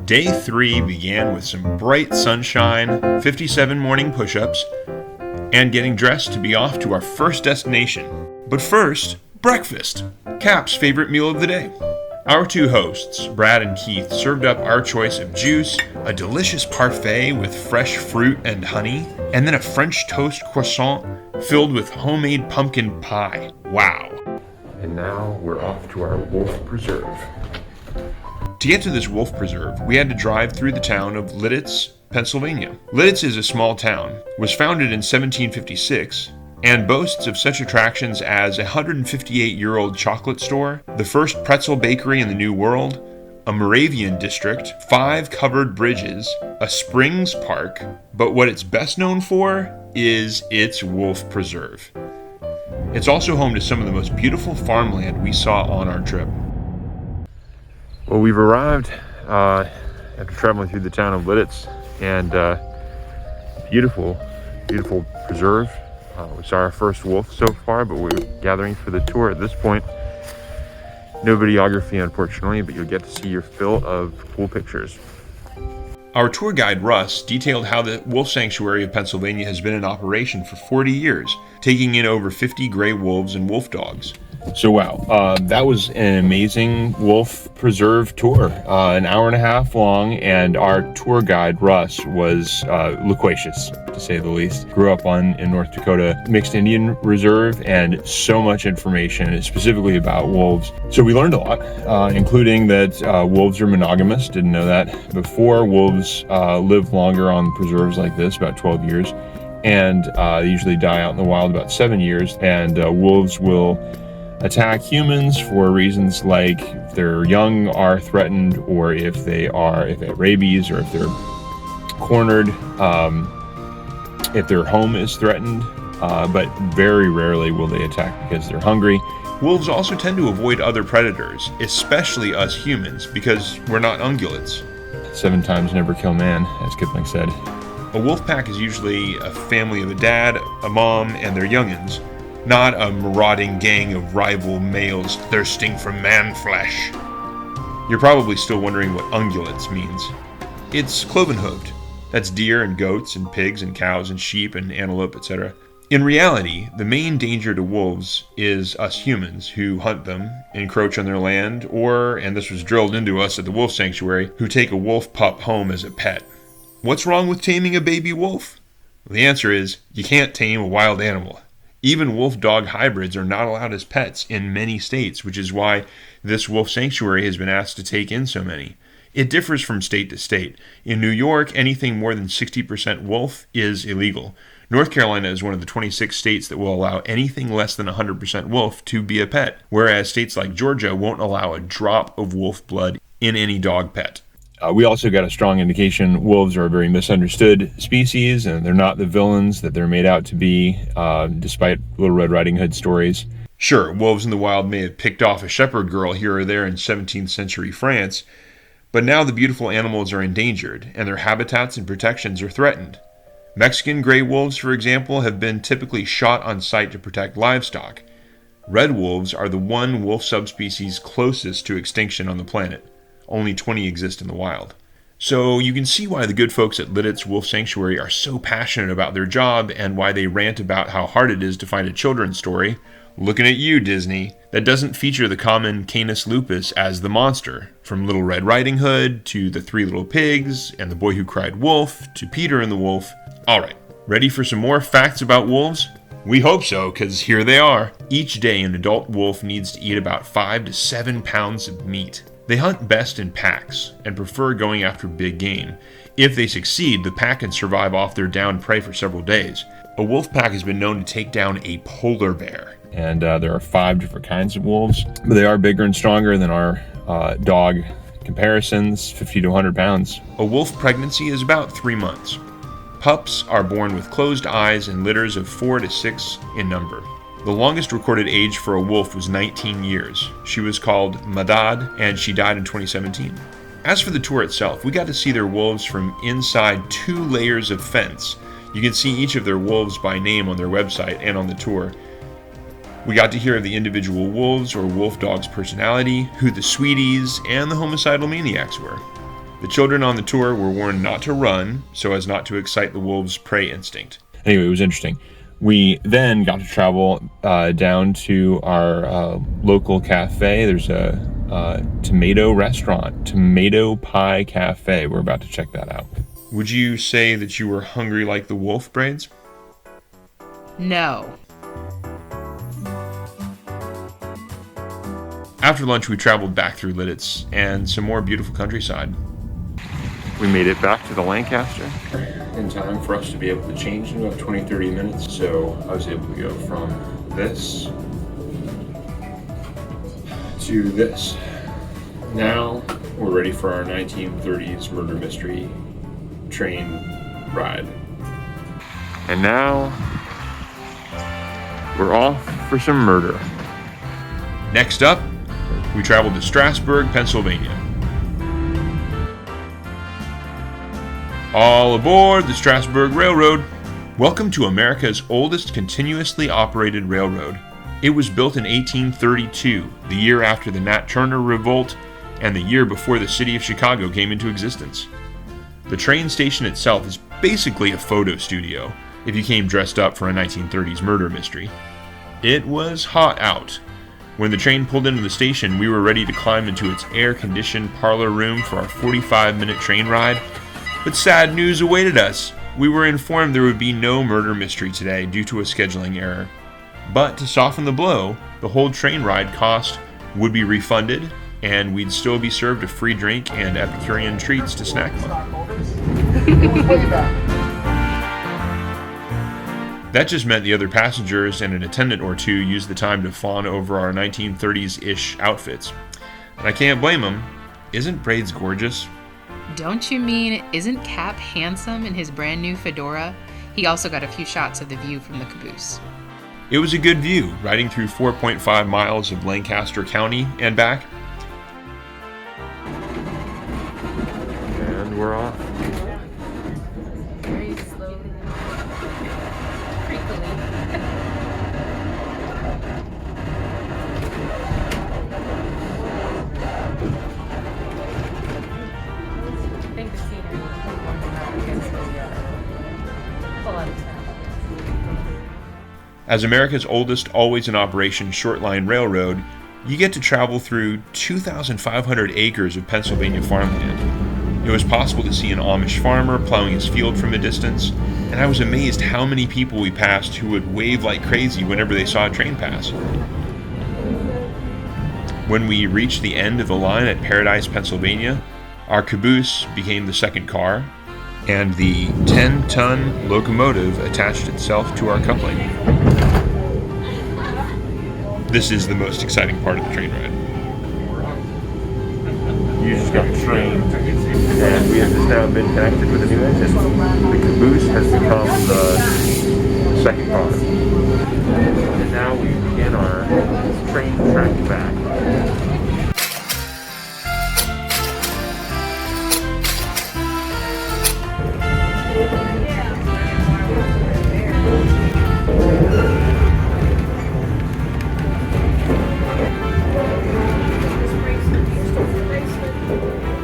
Day 3 began with some bright sunshine, 57 morning push-ups, and getting dressed to be off to our first destination. But first, breakfast, Cap's favorite meal of the day. Our two hosts, Brad and Keith, served up our choice of juice, a delicious parfait with fresh fruit and honey, and then a French toast croissant filled with homemade pumpkin pie. Wow. And now we're off to our wolf preserve. To get to this wolf preserve, we had to drive through the town of Lidditz, Pennsylvania. Lidditz is a small town, was founded in 1756, and boasts of such attractions as a 158-year-old chocolate store, the first pretzel bakery in the New World, a Moravian district, 5 covered bridges, a springs park, but what it's best known for is its wolf preserve. It's also home to some of the most beautiful farmland we saw on our trip. Well, we've arrived after traveling through the town of Lidditz, and beautiful preserve. We saw our first wolf so far, but we're gathering for the tour at this point. No videography, unfortunately, but you'll get to see your fill of cool pictures. Our tour guide, Russ, detailed how the Wolf Sanctuary of Pennsylvania has been in operation for 40 years, taking in over 50 gray wolves and wolf dogs. So wow, that was an amazing wolf preserve tour, an hour and a half long, and our tour guide, Russ, was loquacious, to say the least. Grew up in North Dakota Mixed Indian Reserve, and so much information specifically about wolves. So we learned a lot, including that wolves are monogamous. Didn't know that before. Wolves live longer on preserves like this, about 12 years, and they usually die out in the wild about 7 years, and wolves will attack humans for reasons like if their young are threatened, or if they have rabies, or if they're cornered, if their home is threatened, but very rarely will they attack because they're hungry. Wolves also tend to avoid other predators, especially us humans, because we're not ungulates. 7 times never kill man, as Kipling said. A wolf pack is usually a family of a dad, a mom, and their youngins, not a marauding gang of rival males thirsting for man flesh. You're probably still wondering what ungulates means. It's cloven-hooved. That's deer and goats and pigs and cows and sheep and antelope, etc. In reality, the main danger to wolves is us humans who hunt them, encroach on their land, or, and this was drilled into us at the Wolf Sanctuary, who take a wolf pup home as a pet. What's wrong with taming a baby wolf? Well, the answer is, you can't tame a wild animal. Even wolf-dog hybrids are not allowed as pets in many states, which is why this wolf sanctuary has been asked to take in so many. It differs from state to state. In New York, anything more than 60% wolf is illegal. North Carolina is one of the 26 states that will allow anything less than 100% wolf to be a pet, whereas states like Georgia won't allow a drop of wolf blood in any dog pet. We also got a strong indication wolves are a very misunderstood species, and they're not the villains that they're made out to be, despite Little Red Riding Hood stories. Sure, wolves in the wild may have picked off a shepherd girl here or there in 17th century France, but now the beautiful animals are endangered, and their habitats and protections are threatened. Mexican gray wolves, for example, have been typically shot on sight to protect livestock. Red wolves are the one wolf subspecies closest to extinction on the planet. Only 20 exist in the wild. So you can see why the good folks at Lidditz Wolf Sanctuary are so passionate about their job, and why they rant about how hard it is to find a children's story, looking at you, Disney, that doesn't feature the common Canis lupus as the monster, from Little Red Riding Hood to The 3 Little Pigs and The Boy Who Cried Wolf to Peter and the Wolf. Alright, ready for some more facts about wolves? We hope so, because here they are. Each day an adult wolf needs to eat about 5 to 7 pounds of meat. They hunt best in packs and prefer going after big game. If they succeed, the pack can survive off their downed prey for several days. A wolf pack has been known to take down a polar bear. And there are 5 different kinds of wolves, but they are bigger and stronger than our dog comparisons, 50 to 100 pounds. A wolf pregnancy is about 3 months. Pups are born with closed eyes in litters of 4 to 6 in number. The longest recorded age for a wolf was 19 years. She was called Madad, and she died in 2017. As for the tour itself, we got to see their wolves from inside 2 layers of fence. You can see each of their wolves by name on their website and on the tour. We got to hear of the individual wolves or wolf dog's personality, who the sweeties and the homicidal maniacs were. The children on the tour were warned not to run so as not to excite the wolves' prey instinct. Anyway, it was interesting. We then got to travel down to our local cafe. There's a tomato restaurant, Tomato Pie Cafe. We're about to check that out. Would you say that you were hungry like the wolf, Braids? No. After lunch, we traveled back through Lidditz and some more beautiful countryside. We made it back to the Lancaster in time for us to be able to change in about 20-30 minutes. So I was able to go from this to this. Now we're ready for our 1930s murder mystery train ride. And now we're off for some murder. Next up, we traveled to Strasburg, Pennsylvania. All aboard the Strasburg Railroad. Welcome to America's oldest continuously operated railroad. It was built in 1832, the year after the Nat Turner Revolt and the year before the city of Chicago came into existence. The train station itself is basically a photo studio if you came dressed up for a 1930s murder mystery. It was hot out. When the train pulled into the station, we were ready to climb into its air-conditioned parlor room for our 45-minute train ride. But sad news awaited us. We were informed there would be no murder mystery today due to a scheduling error. But to soften the blow, the whole train ride cost would be refunded, and we'd still be served a free drink and Epicurean treats to snack on. That just meant the other passengers and an attendant or two used the time to fawn over our 1930s-ish outfits. And I can't blame them. Isn't Braids gorgeous? Don't you mean, isn't Cap handsome in his brand new fedora? He also got a few shots of the view from the caboose. It was a good view, riding through 4.5 miles of Lancaster County and back. And we're off. Very slowly. As America's oldest, always in operation short-line railroad, you get to travel through 2,500 acres of Pennsylvania farmland. It was possible to see an Amish farmer plowing his field from a distance, and I was amazed how many people we passed who would wave like crazy whenever they saw a train pass. When we reached the end of the line at Paradise, Pennsylvania, our caboose became the second car, and the 10-ton locomotive attached itself to our coupling. This is the most exciting part of the train ride. You just got trained, and we have just now been connected with a new engine. The caboose has become the second car. And now we begin our train track back.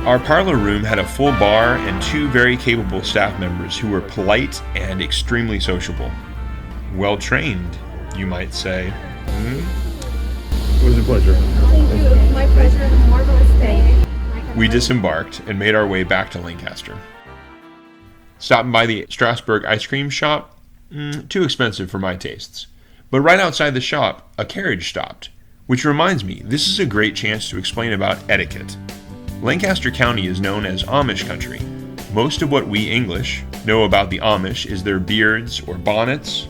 Our parlor room had a full bar and two very capable staff members who were polite and extremely sociable. Well trained, you might say. It was a pleasure. Thank you. My pleasure. Have a marvelous day. We disembarked and made our way back to Lancaster. Stopping by the Strasburg ice cream shop, too expensive for my tastes. But right outside the shop, a carriage stopped. Which reminds me, this is a great chance to explain about etiquette. Lancaster County is known as Amish country. Most of what we English know about the Amish is their beards or bonnets,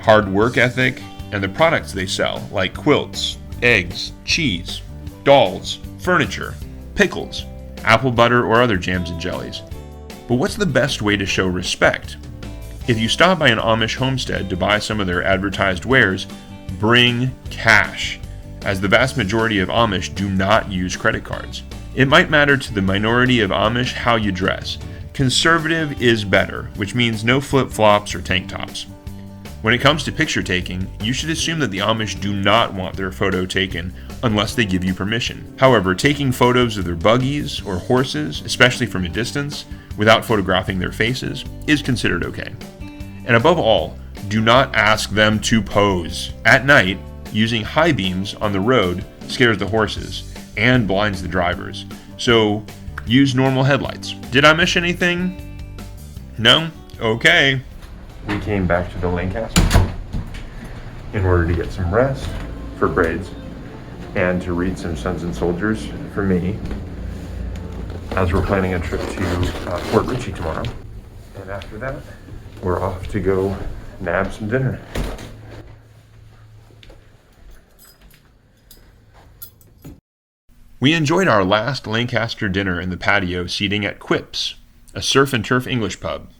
hard work ethic, and the products they sell, like quilts, eggs, cheese, dolls, furniture, pickles, apple butter, or other jams and jellies. But what's the best way to show respect? If you stop by an Amish homestead to buy some of their advertised wares, bring cash, as the vast majority of Amish do not use credit cards. It might matter to the minority of Amish how you dress. Conservative is better, which means no flip-flops or tank tops. When it comes to picture taking, you should assume that the Amish do not want their photo taken unless they give you permission. However, taking photos of their buggies or horses, especially from a distance, without photographing their faces, is considered okay. And above all, do not ask them to pose. At night, using high beams on the road scares the horses and blinds the drivers. So use normal headlights. Did I miss anything? No? Okay. We came back to the Lancaster in order to get some rest for Braids and to read some Sons and Soldiers for me, as we're planning a trip to Fort Ritchie tomorrow. And after that, we're off to go nab some dinner. We enjoyed our last Lancaster dinner in the patio seating at Quip's, a surf and turf English pub.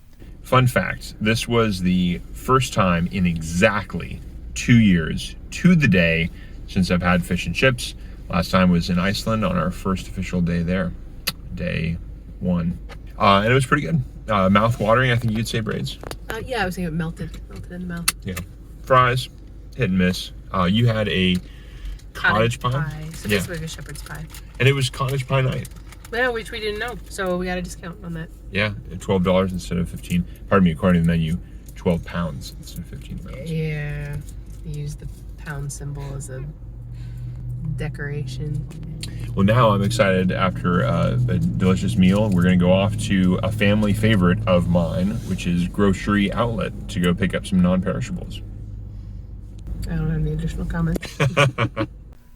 Fun fact, this was the first time in exactly 2 years, to the day, since I've had fish and chips. Last time was in Iceland on our first official day there, day 1. And it was pretty good. Mouth-watering, I think you'd say, Braids? Yeah, I was thinking it melted in the mouth. Yeah. Fries, hit and miss. You had a cottage pie? So Yeah. basically like a shepherd's pie. And it was cottage pie night. Yeah, which we didn't know, so we got a discount on that. Yeah, $12 instead of 15. Pardon me, according to the menu, 12 pounds instead of 15 pounds. Yeah, we used the pound symbol as a decoration. Well, now I'm excited after a delicious meal. We're going to go off to a family favorite of mine, which is Grocery Outlet, to go pick up some non-perishables. I don't have any additional comments.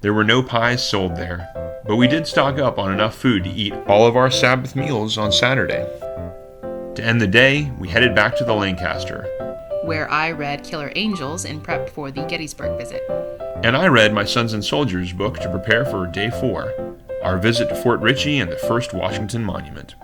There were no pies sold there, but we did stock up on enough food to eat all of our Sabbath meals on Saturday. To end the day, we headed back to the Lancaster, where I read Killer Angels and prepped for the Gettysburg visit. and I read my Sons and Soldiers book to prepare for day 4, our visit to Fort Ritchie and the First Washington Monument.